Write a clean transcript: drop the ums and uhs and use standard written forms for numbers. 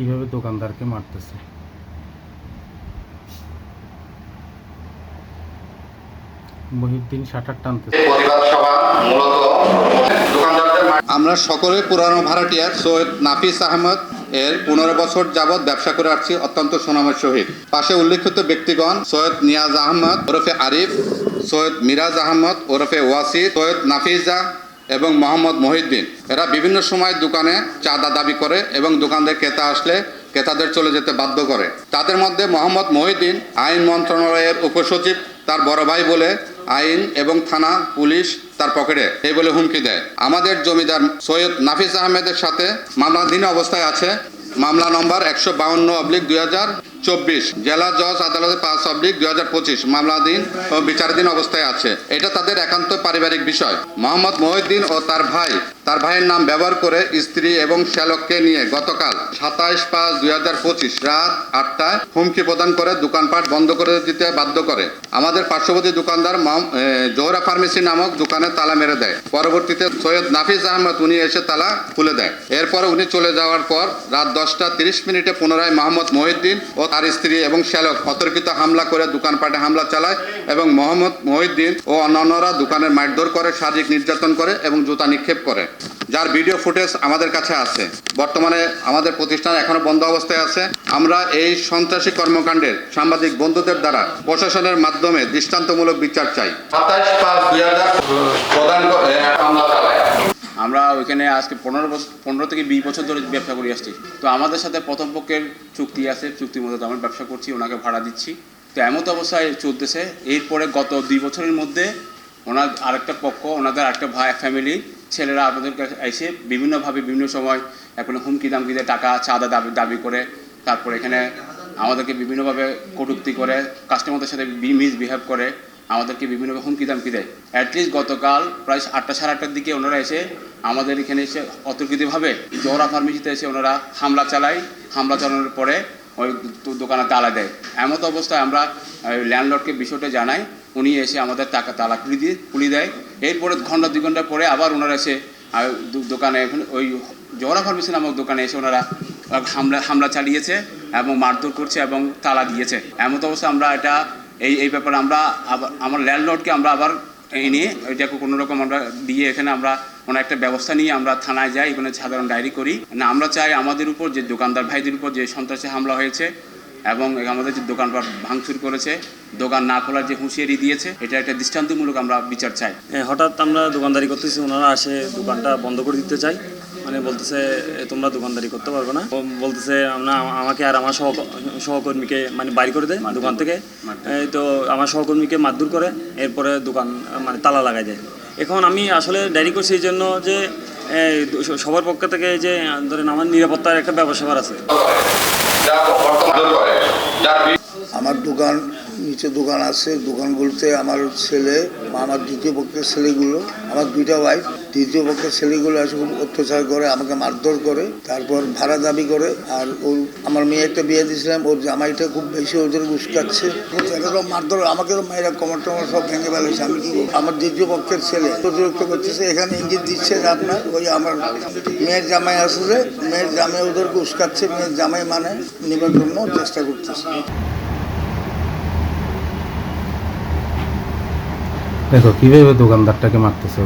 কিভাবে দোকানদারকে মারতেছে। মহিউদ্দিন শাটার টানতেছে। আমরা সকলে পুরানো ভাড়াটিয়া সৈয়দ নাফিস আহমদ এর 15 বছর যাবৎ ব্যবসা করে আসছি অত্যন্ত সুনামের সহিত। পাশে উল্লেখিত ব্যক্তিগণ সৈয়দ নিয়াজ আহমদ ওরফে আরিফ, সৈয়দ মিরাজ আহমদ ওরফে ওয়াসির, সৈয়দ নাফিজা এবং মোহাম্মদ মহিউদ্দিন এরা বিভিন্ন সময় দোকানে চাঁদা দাবি করে এবং দোকানদার ক্রেতা আসলে ক্রেতাদের চলে যেতে বাধ্য করে। তাদের মধ্যে মোহাম্মদ মহিউদ্দিন আইন মন্ত্রণালয়ের উপসচিব তার বড় ভাই বলে আইন এবং থানা পুলিশ তার পকেটে এই বলে হুমকি দেয়। আমাদের জমিদার সৈয়দ নাফিস আহমেদের সাথে মামলাধীন অবস্থায় আছে। মামলা নম্বর 152/2024, জেলা জজ আদালতে 5/2025 মামলাধীন ও বিচারাধীন অবস্থায় আছে। এটা তাদের একান্ত পারিবারিক বিষয়। মোহাম্মদ মহিউদ্দিন ও তার ভাইয়ের নাম ব্যবহার করে স্ত্রী এবং শ্যালককে নিয়ে গতকাল 27/5/2025 রাত 8টায় হুমকি প্রদান করে দোকানপাট বন্ধ করে দিতে বাধ্য করে। আমাদের পার্শ্ববর্তী দোকানদার জোহরা ফার্মেসি নামক দোকানে তালা মেরে দেয়। পরবর্তীতে সৈয়দ নাফিস আহমদ উনি এসে তালা খুলে দেয়। এরপর উনি চলে যাওয়ার পর রাত 10:30 পুনরায় মোহাম্মদ মহিউদ্দিন ও তার স্ত্রী এবং শ্যালক অতর্কিত হামলা করে দোকানপাটে হামলা চালায় এবং মোহাম্মদ মহিউদ্দিন ও অন্যান্যরা দোকানের মারধর করে, শারীরিক নির্যাতন করে এবং জুতা নিক্ষেপ করে, যার ভিডিও ফুটেজ আমাদের কাছে আছে। বর্তমানে আমাদের প্রতিষ্ঠান এখনো বন্ধ অবস্থায় আছে। আমরা এই সন্ত্রাসী কর্মকাণ্ডের সাংবাদিক বন্ধুদের দ্বারা প্রশাসনের মাধ্যমে দৃষ্টান্তমূলক বিচার চাই। 27/5/2025 আমরা ওইখানে আজকে 15 থেকে 20 বছর ধরে ব্যবসা করে আসছি। তো আমাদের সাথে প্রথম পক্ষের চুক্তি আছে, চুক্তির মধ্যে আমরা ব্যবসা করছি, ওনাকে ভাড়া দিচ্ছি। তো এমত অবস্থায় চলতেছে। এরপরে গত 2 বছরের মধ্যে ওনার আরেকটা পক্ষ, ওনাদের আরেকটা ভাই ফ্যামিলি ছেলেরা আপনাদের কাছে এসে বিভিন্নভাবে বিভিন্ন সময় এখন হুমকি দামকি দিয়ে টাকা চাঁদা দাবি করে, তারপর এখানে আমাদেরকে বিভিন্নভাবে কটূক্তি করে, কাস্টমারদের সাথে মিসবিহেভ করে, আমাদেরকে বিভিন্নভাবে হুমকি দামকি দেয়। অ্যাটলিস্ট গতকাল প্রায় 8টা সাড়ে 8টার দিকে ওনারা এসে আমাদের এখানে এসে অতর্কিতভাবে জোহরা ফার্মেসিতে এসে ওনারা হামলা চালায়। হামলা চালানোর পরে ওই দোকানে তালা দেয়। এমত অবস্থায় আমরা ল্যান্ডলর্ডকে বিষয়টা জানাই। উনি এসে আমাদের টাকা তালা খুলে দেয়। এরপরে ঘন্টা 2 ঘন্টা পরে আবার ওনারা এসে দোকানে ওই জোহরা ফার্মেসি নামক দোকানে এসে ওনারা হামলা চালিয়েছে এবং মারধর করছে এবং তালা দিয়েছে। এমত অবস্থায় আমরা এটা এই ব্যাপারে আমরা আমার ল্যান্ডলর্ডকে আমরা আবার এনে এটাকে কোনো রকম আমরা দিয়ে এখানে আমরা কোনো একটা ব্যবস্থা নিয়ে আমরা থানায় যাই, এখানে সাধারণ ডায়েরি করি। না, আমরা চাই আমাদের উপর যে দোকানদার ভাইদের উপর যে সন্ত্রাসী হামলা হয়েছে এবং আমাদের যে দোকানপাট ভাঙচুর করেছে, দোকান না খোলার যে হুঁশিয়ারি দিয়েছে, এটা একটা দৃষ্টান্তমূলক আমরা বিচার চাই। হঠাৎ আমরা দোকানদারি করতেছি, ওনারা আসে দোকানটা বন্ধ করে দিতে চাই। মানে বলতেছে তোমরা দোকানদারি করতে পারবে না, বলতেছে আমাকে আর আমার সহকর্মীকে মানে বাড়ি করে দেয় দোকান থেকে। তো আমার সহকর্মীকে মারধর করে, এরপরে দোকান মানে তালা লাগাই দেয়। এখন আমি আসলে ডায়েরি করছি এই জন্য যে সবার পক্ষ থেকে যে ধরেন আমার নিরাপত্তার একটা ব্যবস্থা আছে। আমার দোকান নিচে দোকান আছে, দোকানগুলোতে আমার ছেলে, আমার দ্বিতীয় পক্ষের ছেলেগুলো, আমার 2টা ওয়াইফ, দ্বিতীয় পক্ষের ছেলেগুলো এসে খুব অত্যাচার করে, আমাকে মারধর করে, তারপর ভাড়া দাবি করে। আর আমার মেয়ে একটা বিয়ে দিয়েছিলাম, ওর জামাইটা খুব বেশি ওদের উস্কাচ্ছে, এরকম মারধর, আমাকে তো মেয়েরা কমর টমর সব ভেঙে ফেলেছে। আমি কি আমার দ্বিতীয় পক্ষের ছেলে প্রতিরোধ করতেছে, এখানে ইঙ্গিত দিচ্ছে যে আপনার ওই আমার মেয়ের জামাই আসলে মেয়ের জামাই ওদেরকে উস্কাচ্ছে, মেয়ের জামাই মানে নেবার জন্য চেষ্টা করতেছে। দেখো কিভাবে দোকানদারটাকে মারতেছে।